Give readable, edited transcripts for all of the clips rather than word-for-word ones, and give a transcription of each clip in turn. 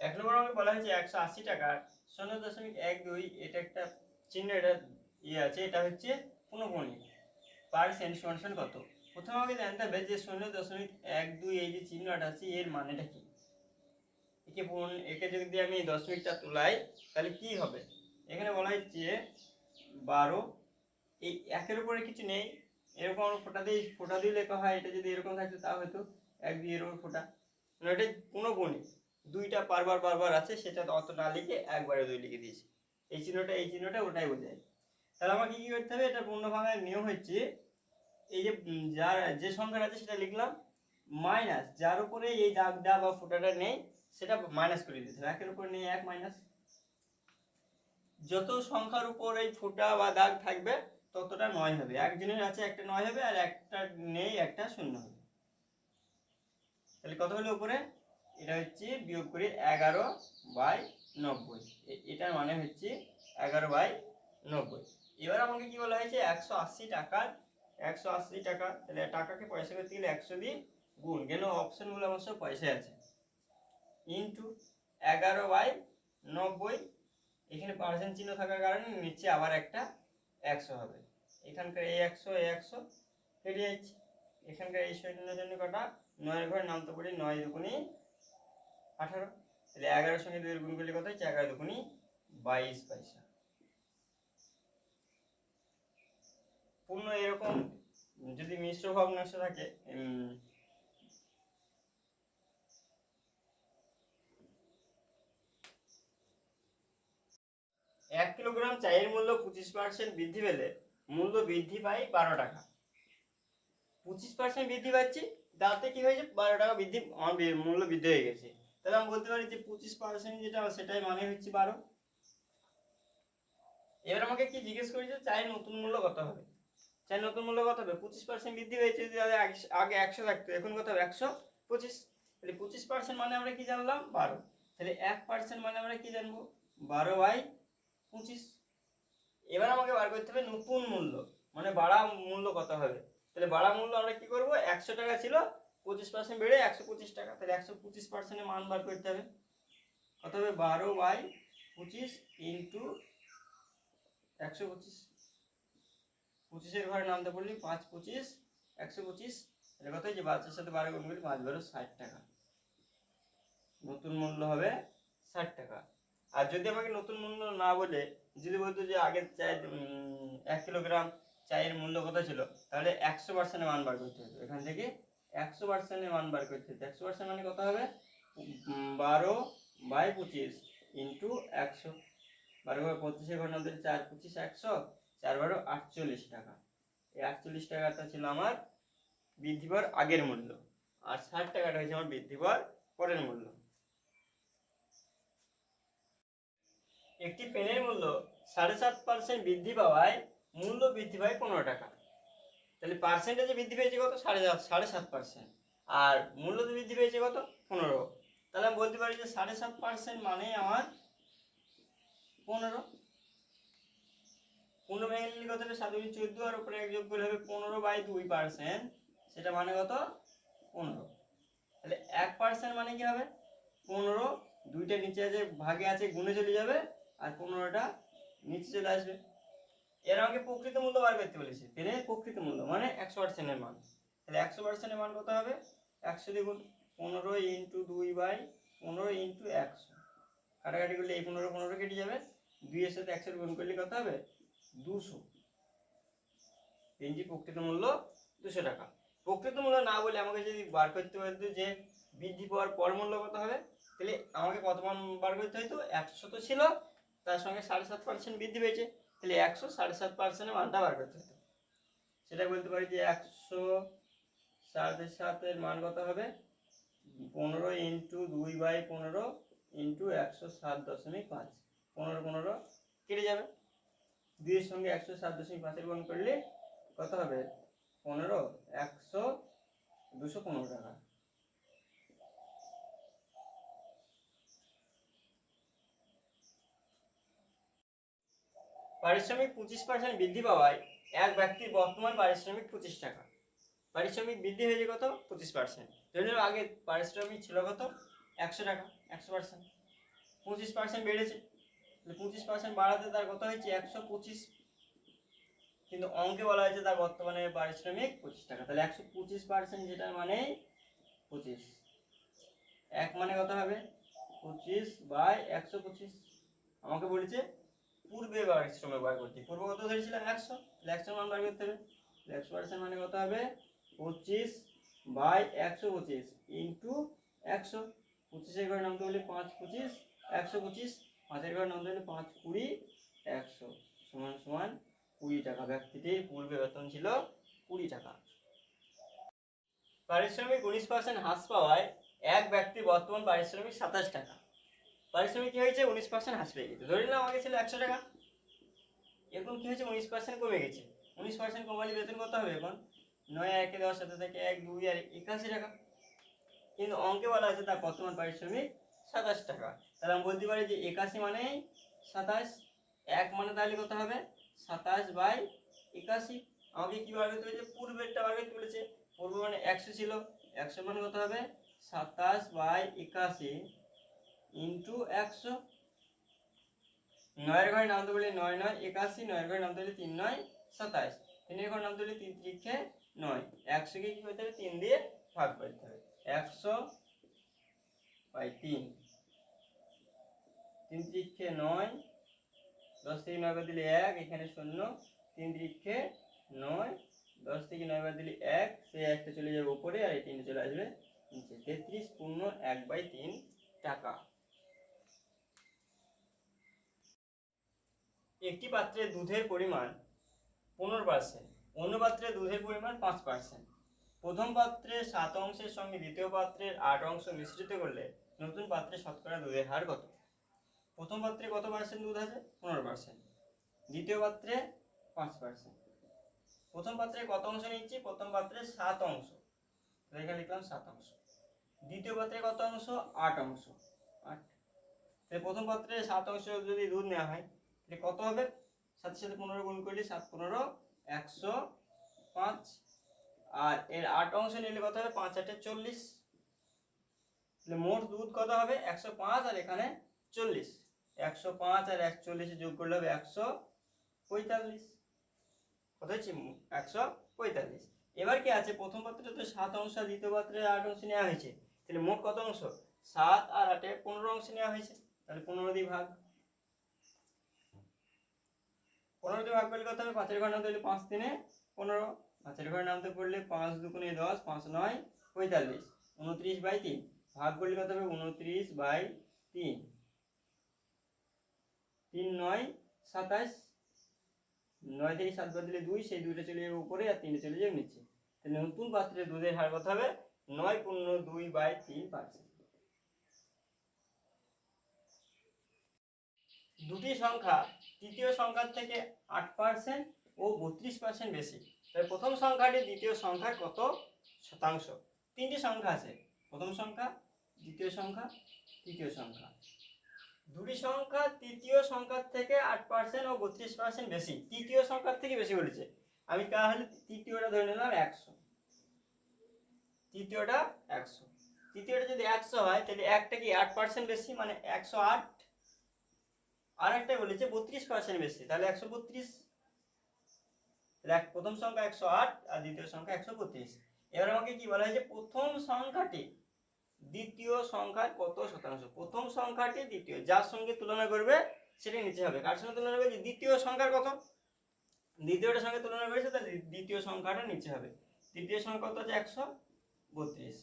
এক নম্বর আমাকে বলা হয়েছে 180 টাকার 0.12, এটা একটা চিহ্ন, এটা আছে, এটা হচ্ছে পুনঃপুনি পার্সেন্ট সমান কত। প্রথমে আমাকে জানতে হবে যে 0.12 এই যে চিহ্নটা আছে এর মানেটা কি। একে যদি আমি দশমিকটা তুলাই তাহলে কি হবে। এখানে বলা হচ্ছে 12, এই একের উপরে কিছু নেই, এরকম ফোঁটা দিয়ে লেখা হয়। এটা যদি এরকম থাকতো তা হয়তো 1 2 এর উপর ফোঁটা, এটা পুনঃপুনি দুইটা বারবার আছে, সেটা অত না লিখে একবারে 2 লিখে দিয়েছি। এই চিহ্নটা ওটাই বোঝায়। তাহলে আমাকে কি করতে হবে, এটা পূর্ণ ভাঙার নিয়ম হচ্ছে এই যে যার যে সংখ্যাটা আছে সেটা লিখলাম, মাইনাস যার উপরে এই দাগটা বা ফোঁটাটা নেই সেটা মাইনাস করে দিতে হবে। একের উপর নেই 1 মাইনাস, যত সংখ্যার উপর এই ফোঁটা বা দাগ থাকবে ততটা 9 হবে। একজনের আছে একটা 9 হবে, আর একটা নেই একটা 0 হবে। তাহলে কত হলো উপরে, এটা হচ্ছে বিয়োগ করে 11/90, এটার মানে হচ্ছে 11/90। এবার আমাকে কি বলা হয়েছে 180 টাকার 180 টাকা, তাহলে টাকাকে পয়সা করতে গেলে 100 দিয়ে গুণ, কেন অপশনগুলো আমার সব পয়সায় আছে, ইন্টু 11/90। এখানে পার্সেন্ট চিহ্ন থাকার কারণে নিচে আবার একটা 100 হবে। এখানকার এই 100 কেটে যাচ্ছে, এখানকার এই শূন্যের জন্য কটা 9 ঘরে নামতে পারি, 9 দুগুণি 18, তাহলে 11 সঙ্গে 2 গুণ করলে কত হচ্ছে 11 দুগুণি 22 পয়সা। পূর্ণ এরকম যদি মিশ্র ভগ্নাংশ থাকে, 1 কিলোগ্রাম চায়ের মূল্য 25% বৃদ্ধি পেলে মূল্য বৃদ্ধি পায় 12 টাকা। 25% বৃদ্ধি পাচ্ছে, তাতে কি হয়েছে 12 টাকা বৃদ্ধি, আমার মূল্য বৃদ্ধি হয়ে গেছে। তাহলে আমি বলতে পারি যে 25% যেটা সেটাই মানে হচ্ছে 12। এবার আমাকে কি জিজ্ঞেস করেছে চায়ের নতুন মূল্য কত হবে। চায়ের নতুন মূল্য কত হবে, 25% বৃদ্ধি হয়েছে, যদি আগে 100 থাকতো এখন কত হবে 125। তাহলে 25% মানে আমরা কি জানলাম 12, তাহলে 1% মানে আমরা কি জানবো 12/25। এবার আমাকে বার করতে হবে নতুন মূল্য, মানে বাড়া মূল্য কত হবে। তাহলে বাড়া মূল্য আমরা কি করব, 100 টাকা ছিল, 25% বেড়ে 125 টাকা, তাহলে 125% মান বার করতে হবে। কত হবে 12/25 ইন্টু 125, 25-এর ঘরে নামতে পড়লি 5 25 125, তাহলে কত হয়েছে 5-এর সাথে 12 গুণ করলে 5 12 60 টাকা, নতুন মূল্য হবে 60 টাকা। আর যদি আমাকে নতুন মূল্য না বলে যদি বলতো যে আগের চায়ের 1 কিলোগ্রাম চায়ের মূল্য কত ছিল, তাহলে 100% মান বার করতে হতো। এখান থেকে 100% মান বার করতে হতো। 100% মানে কত হবে 12/25 ইন্টু 100, 12/25 ঘর নামতে 4 25 100, 4 12 48 টাকা। এই 48 টাকাটা ছিল আমার বৃদ্ধি পাওয়ার আগের মূল্য, আর 60 টাকাটা হয়েছে আমার বৃদ্ধি পাওয়ার পরের মূল্য। একটি পেনের মূল্য 7.5% বৃদ্ধি পাওয়ায় মূল্য বৃদ্ধি পায় 15 টাকা। তাহলে পার্সেন্টেজে বৃদ্ধি পেয়েছে কত 7.5%, আর মূল্য বৃদ্ধি পেয়েছে কত 15। তাহলে আমি বলতে পারি যে 7.5% মানে আমার 15। 15 ভেঙে নিলে কত হবে 7 14, আর উপরে 1 যোগ করলে হবে 15/2%, সেটা মানে কত 15। তাহলে 1% মানে কি হবে 15, দুইটা নিচে আছে ভাগে আছে গুণে চলে যাবে, আর 15টা নিচে চলে আসবে। এর আমাকে প্রকৃত মূল্য বার করতে বলেছে, পেনের প্রকৃত মূল্য মানে 100% এর মান। তাহলে 100% এর মান কত হবে 100 দ্বিগুণ 15 ইন্টু 2/15 ইন্টু 100, কাটাকাটি করলে এই 15 15 কেটে যাবে, 2 এর সাথে 100 গুণ করলে কত হবে 200। পেনটি প্রকৃত মূল্য 200 টাকা। প্রকৃত মূল্য না বলে আমাকে যদি বার করতে বলতো যে বৃদ্ধি পাওয়ার পর মূল্য কত হবে, তাহলে আমাকে কত মান বার করতে হতো, 100 তো ছিল, তার সঙ্গে 7.5% বৃদ্ধি পেয়েছে, তাহলে 100 7.5% মানটা বার করতে হতো। সেটা বলতে পারি যে 100 7.5 এর মান কত হবে 15 ইন্টু 2/15 ইন্টু 107.5, 15 15 কেটে যাবে, 2 এর সঙ্গে 107.5 এর গুণ করলে কত হবে 15 100 215 টাকা। পারিশ্রমিক 25% বৃদ্ধি পাওয়ায় এক ব্যক্তির বর্তমান পারিশ্রমিক 25 টাকা। পারিশ্রমিক বৃদ্ধি হয়েছে কত 25%। ধরে নিলাম আগে পারিশ্রমিক ছিল কত 100 টাকা, 100%। 25% বেড়েছে, 25% বাড়াতে তার কত হয়েছে 125, কিন্তু অঙ্কে বলা হয়েছে তার বর্তমানে পারিশ্রমিক 25 টাকা। তাহলে 125% যেটা মানে 25, এক মানে কত হবে 25/125। আমাকে বলেছে পূর্বে পারিশ্রমিক বার করতে, পূর্বে কত ধরেছিলাম 100, 100 মান বার করতে হবে। 100% মানে কত হবে 25/125 ইন্টু 100। 25 ঘরে নামতে হলে 5 25 125, 5 ঘরে নামতে হলে 5 20 100 সমান সমান 20 টাকা। ব্যক্তিটির পূর্বে বেতন ছিল 20 টাকা। পারিশ্রমিক 19% হ্রাস পাওয়ায় এক ব্যক্তির বর্তমান পারিশ্রমিক 27 টাকা। পারিশ্রমিক কি হয়েছে 19% হ্রাস পেয়ে গেছে। ধরে নিলাম আগে ছিল 100 টাকা, এখন কি হয়েছে 19% কমে গেছে। 19% কমালে বেতন কত হবে এখন 9 1 10 সাথে থেকে 1 2 আর 81 টাকা, কিন্তু অঙ্কে বলা আছে তার বর্তমান পারিশ্রমিক 27 টাকা। তাহলে আমি বলতে পারি যে 81 মানে 27, এক মানে তাহলে কত হবে 27/81। আমাকে কি বার করতে হয়েছে পূর্বেরটা বার করতে বলেছে। পূর্বে মানে 100 ছিল, 100 মানে কত হবে 27/81 ইন্টু 100। 9 ঘরে নামতে বলে 9 9 81, 9 ঘরে নামতে বলে 3 9 27, 3 ঘরে নামতে বলে 3 3 9, 100 কে কি করতে হবে 3 দিয়ে ভাগ করতে হবে। 100/3, 3 3 9, 10 থেকে 9 বাদ দিলে 1, এখানে 0, 3 3 9, 10 থেকে 9 বাদ দিলে 1, সেই একটা চলে যাবে উপরে আর এই 3 চলে আসবে নিচে। 33 পূর্ণ 1/3 টাকা। একটি পাত্রে দুধের পরিমাণ 15%, অন্য পাত্রে দুধের পরিমাণ 5%। প্রথম পাত্রে 7 অংশের সঙ্গে দ্বিতীয় পাত্রের 8 অংশ মিশ্রিত করলে নতুন পাত্রে শতকরা দুধের হার কত? প্রথম পাত্রে কত পার্সেন্ট দুধ আছে 15%, দ্বিতীয় পাত্রে 5%। প্রথম পাত্রে কত অংশ নিচ্ছি, প্রথম পাত্রে 7 অংশ, এখানে লিখলাম 7 অংশ। দ্বিতীয় পাত্রে কত অংশ 8 অংশ, 8। তাহলে প্রথম পাত্রে 7 অংশ যদি দুধ নেওয়া হয় তাহলে কত হবে, সাথে সাথে 15 গুণ করলে 7 15 105, আর এর 8 অংশ নিলে কত হবে 5 8 40। তাহলে মোট দুধ কত হবে 105 আর এখানে 40, 105 আর 140 যোগ করলে হবে 145। কত হচ্ছে 145। এবার কি আছে প্রথম পাত্রে তো 7 অংশ, দ্বিতীয় পাত্রে 8 অংশ নেওয়া হয়েছে, তাহলে মোট কত অংশ 7 আর 8 15 অংশ নেওয়া হয়েছে। তাহলে 15 দিয়ে ভাগ, 15 দিয়ে ভাগ করলে কত হবে 5 এর ঘর নামতে হলে 5 3 15, 5 এর ঘর নামতে পড়লে 5 2 10, 5 9 45, 29/3 ভাগ করলে কত হবে 29/3, 3 9 27, 9 থেকে 7 বাদ দিলে 2, সেই 2টা চলে যাবে উপরে আর 3টা চলে যাবে নিচে। তাহলে নতুন পাত্রে দুধের হার কত হবে 9/2/3%। দুটি সংখ্যা তৃতীয় সংখ্যার থেকে 8% ও 32% বেশি, তাই প্রথম সংখ্যাটি দ্বিতীয় সংখ্যার কত শতাংশ? তিনটি সংখ্যা আছে, প্রথম সংখ্যা, দ্বিতীয় সংখ্যা, তৃতীয় সংখ্যা। দুটি সংখ্যা তৃতীয় সংখ্যার থেকে 8% ও 32% বেশি, তৃতীয় সংখ্যার থেকে বেশি বলেছে। আমি তাহলে তৃতীয়টা ধরে নিলাম 100, তৃতীয়টা 100, তৃতীয়টা যদি 100 হয় তাহলে একটা কি 8% বেশি মানে 108, আর একটা বলেছে 32% বেশি তাহলে 132। প্রথম সংখ্যা 108 আর দ্বিতীয় সংখ্যা 132। এবার আমাকে কি বলা হয়েছে প্রথম সংখ্যাটি দ্বিতীয় সংখ্যার কত শতাংশ। প্রথম সংখ্যাটি দ্বিতীয় যার সঙ্গে তুলনা করবে সেটা নিচে হবে। কার সঙ্গে তুলনা করবে দ্বিতীয় সংখ্যার কত, দ্বিতীয়টার সঙ্গে তুলনা করেছে তাহলে দ্বিতীয় সংখ্যাটা নিচে হবে। তৃতীয় সংখ্যা কত আছে 132,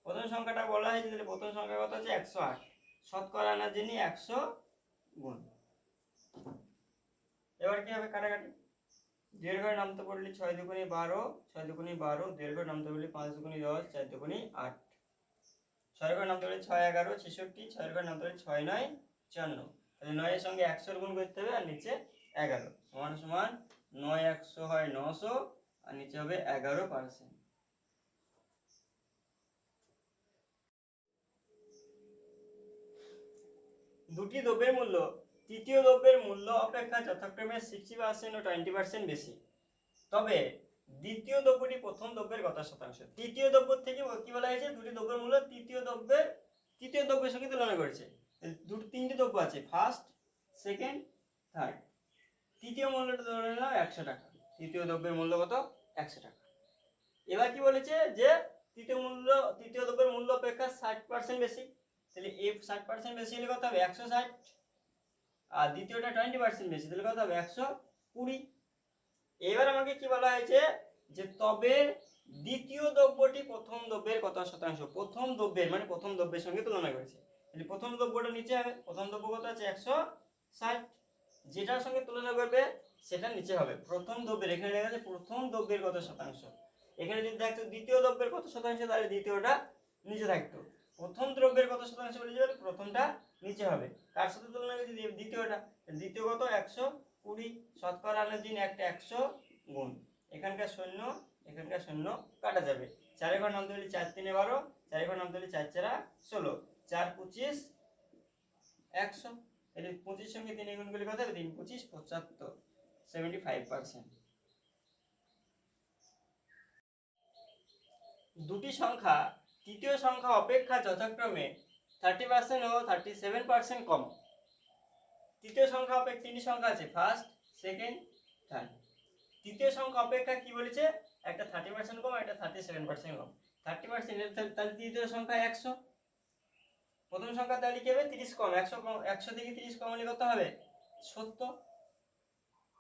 প্রথম সংখ্যাটা বলা হয়েছে তাহলে প্রথম সংখ্যা কত আছে 108, শতকরা আনার জন্য 100 গুণ। এবার কি হবে কাটাকাটি, 2 ঘরে নামতে পড়লে 6 দুগুণে 12, 6 দুগুণে 12, 2 ঘরে নামতে পড়লে 5 দুগুণে 10, 4 দুগুণে 8, 6 ঘরে নামতে পড়লে 6 11 66, 6 ঘরে নামতে পড়লে 6 9 54। তাহলে 9 এর সঙ্গে 100 গুণ করতে হবে আর নিচে 11 সমান সমান 9 100 হয় 900 আর নিচে হবে 11%। দুটি দ্রব্যের মূল্য তৃতীয় দ্রব্যের মূল্য অপেক্ষা যথাক্রমে 60% ও 20% বেশি, তবে দ্বিতীয় দ্রব্যটি প্রথম দ্রব্যের কত শতাংশ? তৃতীয় দ্রব্য থেকে কি বলা হয়েছে দুটি দ্রব্যের মূল্য তৃতীয় দ্রব্যের সঙ্গে তুলনা করেছে। তিনটে দ্রব্য আছে, ফার্স্ট, সেকেন্ড, থার্ড। তৃতীয় মূল্যটা ধরে নিলাম 100 টাকা। তৃতীয় দ্রব্যের মূল্য কত? 100 টাকা। এবার কি বলেছে যে তৃতীয় দ্রব্যের মূল্য অপেক্ষা 60% বেশি। তাহলে এই 60% বেশি হলে কত হবে? 160। আর দ্বিতীয়টা 20% বেশি, তাহলে কত হবে? 120। এবার আমাকে কি বলা হয়েছে যে তবে দ্বিতীয় দ্রব্যটি প্রথম দ্রব্যের কত শতাংশ? প্রথম দ্রব্যের মানে প্রথম দ্রব্যের সঙ্গে তুলনা করেছে। তাহলে প্রথম দ্রব্যটা নিচে হবে। প্রথম দ্রব্য কত আছে? 160। যেটার সঙ্গে তুলনা করবে সেটা নিচে হবে। প্রথম দ্রব্যের, এখানে লেখা আছে প্রথম দ্রব্যের কত শতাংশ। এখানে যদি থাকতো দ্বিতীয় দ্রব্যের কত শতাংশ, তাহলে দ্বিতীয়টা নিচে থাকতো। প্রথম দ্রব্যের কত শতাংশ বলে যাবে, প্রথমটা নিচে হবে। কার সাথে তুলনা করছি? দ্বিতীয়টা। দ্বিতীয় কত? 120। শতকরা আনার দিন একটা 100 গুণ, এখানকার শূন্য এখানকার শূন্য কাটা যাবে। 4 ঘর নামতে হলে 4 3 12, 4 ঘর নামতে হলে 4 4 16, 4 25 100। তাহলে 25 সঙ্গে 3 গুণ করলে কত হবে? 3 25 75, 75%। দুটি সংখ্যা তৃতীয় সংখ্যা অপেক্ষা যথাক্রমে 30% ও 37% কম। তৃতীয় সংখ্যা অপেক্ষা তিনটি সংখ্যা আছে, ফার্স্ট, সেকেন্ড, থার্ড। তৃতীয় সংখ্যা অপেক্ষা কি বলেছে? একটা 30% কম, একটা 37% কম। 30%, তাহলে তৃতীয় সংখ্যা 100। প্রথম সংখ্যা তাহলে কি হবে? 30 কম, 100 কম, 100 থেকে 30 কম হলে কত হবে? 70।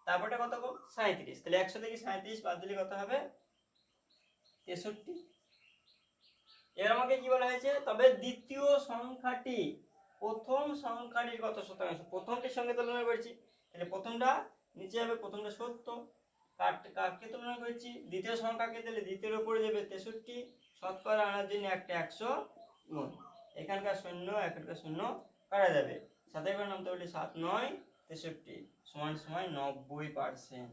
তারপরটা কত কম? 37। তাহলে 100 থেকে 37 বাদ দিলে কত হবে? 63। এবার আমাকে কি বলা হয়েছে? তবে দ্বিতীয় সংখ্যাটি প্রথম সংখ্যাটির কত শতাংশ? প্রথমটির সঙ্গে তুলনা করছি, তাহলে প্রথমটা নিচে হবে, প্রথমটা 70। কাকে তুলনা করছি? দ্বিতীয় সংখ্যাকে, তাহলে দ্বিতীয়ের উপরে যাবে 63। শতকরা আনার জন্য একটা 100 গুণ, এখানকার শূন্য এখানকার শূন্য কাটা যাবে। 7 ঘর নামতে বলি 7 9 63 সমান সমান 90%।